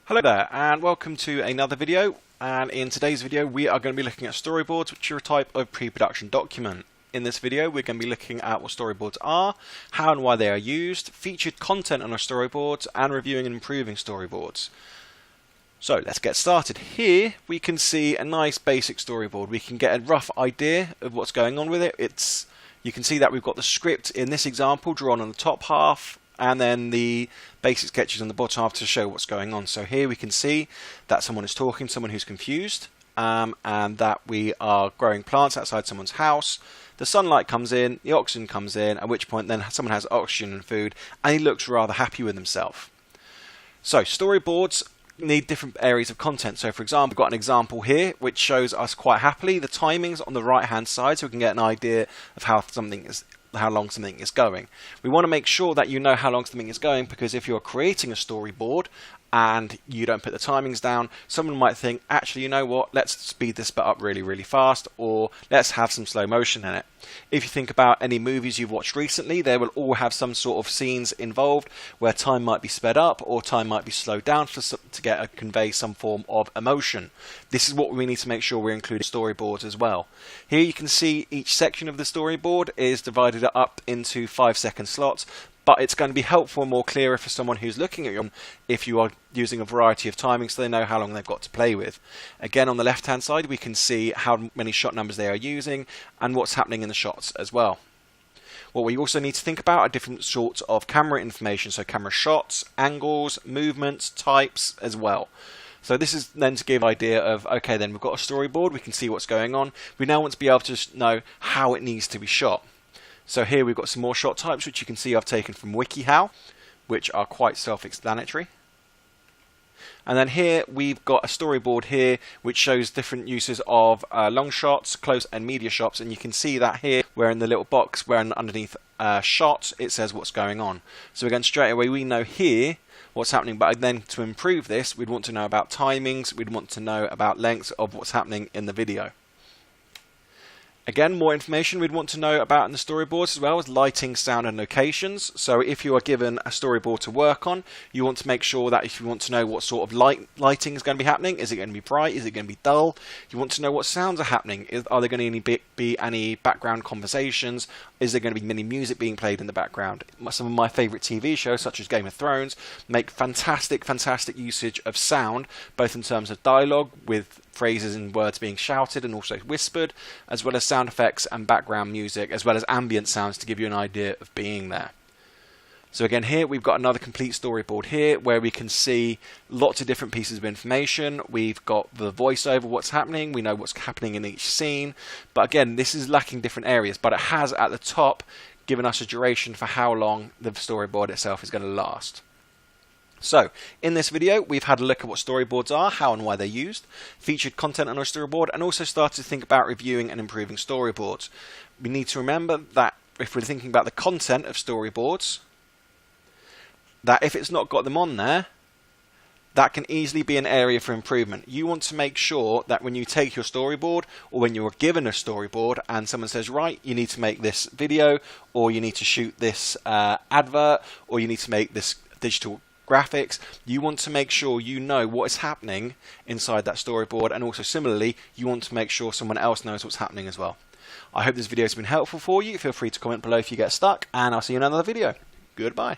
Hello there and welcome to another video, and in today's video we are going to be looking at storyboards, which are a type of pre-production document. In this video we're going to be looking at what storyboards are, how and why they are used, featured content on our storyboards, and reviewing and improving storyboards. So let's get started. Here we can see a nice basic storyboard. We can get a rough idea of what's going on with it. You can see that we've got the script in this example drawn on the top half, and then the basic sketches on the bottom half to show what's going on. So here we can see that someone is talking, someone who's confused, and that we are growing plants outside someone's house. The sunlight comes in, the oxygen comes in, at which point then someone has oxygen and food, and he looks rather happy with himself. So storyboards need different areas of content. So for example, we've got an example here which shows us quite happily the timings on the right hand side, so we can get an idea of how long something is going. We want to make sure that you know how long something is going, because if you're creating a storyboard and you don't put the timings down, someone might think, actually, you know what, let's speed this bit up really fast, or let's have some slow motion in it. If you think about any movies you've watched recently, they will all have some sort of scenes involved where time might be sped up or time might be slowed down to convey some form of emotion. This is what we need to make sure we're including storyboards as well. Here you can see each section of the storyboard is divided up into 5-second slots, but it's going to be helpful and more clearer for someone who's looking at you if you are using a variety of timings, so they know how long they've got to play with. Again, on the left hand side we can see how many shot numbers they are using and what's happening in the shots as well. What we also need to think about are different sorts of camera information, so camera shots, angles, movements, types as well. So this is then to give an idea of, okay, then we've got a storyboard, we can see what's going on. We now want to be able to know how it needs to be shot. So here we've got some more shot types, which you can see I've taken from WikiHow, which are quite self-explanatory. And then here we've got a storyboard here which shows different uses of long shots, close and media shots, and you can see that here where in the little box where underneath shot it says what's going on. So again, straight away we know here what's happening, but then to improve this we'd want to know about timings, we'd want to know about lengths of what's happening in the video. Again, more information we'd want to know about in the storyboards as well as lighting, sound and locations. So if you are given a storyboard to work on, you want to make sure that if you want to know what sort of lighting is going to be happening, is it going to be bright, is it going to be dull? You want to know what sounds are happening. Are there going to be any background conversations? Is there going to be any music being played in the background? Some of my favourite TV shows, such as Game of Thrones, make fantastic usage of sound, both in terms of dialogue with phrases and words being shouted and also whispered, as well as sound effects and background music, as well as ambient sounds to give you an idea of being there. So again, here we've got another complete storyboard here where we can see lots of different pieces of information. We've got the voiceover, what's happening, we know what's happening in each scene, but again, this is lacking different areas, but it has at the top given us a duration for how long the storyboard itself is going to last. So, in this video, we've had a look at what storyboards are, how and why they're used, featured content on our storyboard, and also started to think about reviewing and improving storyboards. We need to remember that if we're thinking about the content of storyboards, that if it's not got them on there, that can easily be an area for improvement. You want to make sure that when you take your storyboard, or when you're given a storyboard and someone says, right, you need to make this video, or you need to shoot this advert, or you need to make this digital graphics, you want to make sure you know what is happening inside that storyboard, and also similarly you want to make sure someone else knows what's happening as well. I hope this video has been helpful for you. Feel free to comment below if you get stuck, and I'll see you in another video. Goodbye.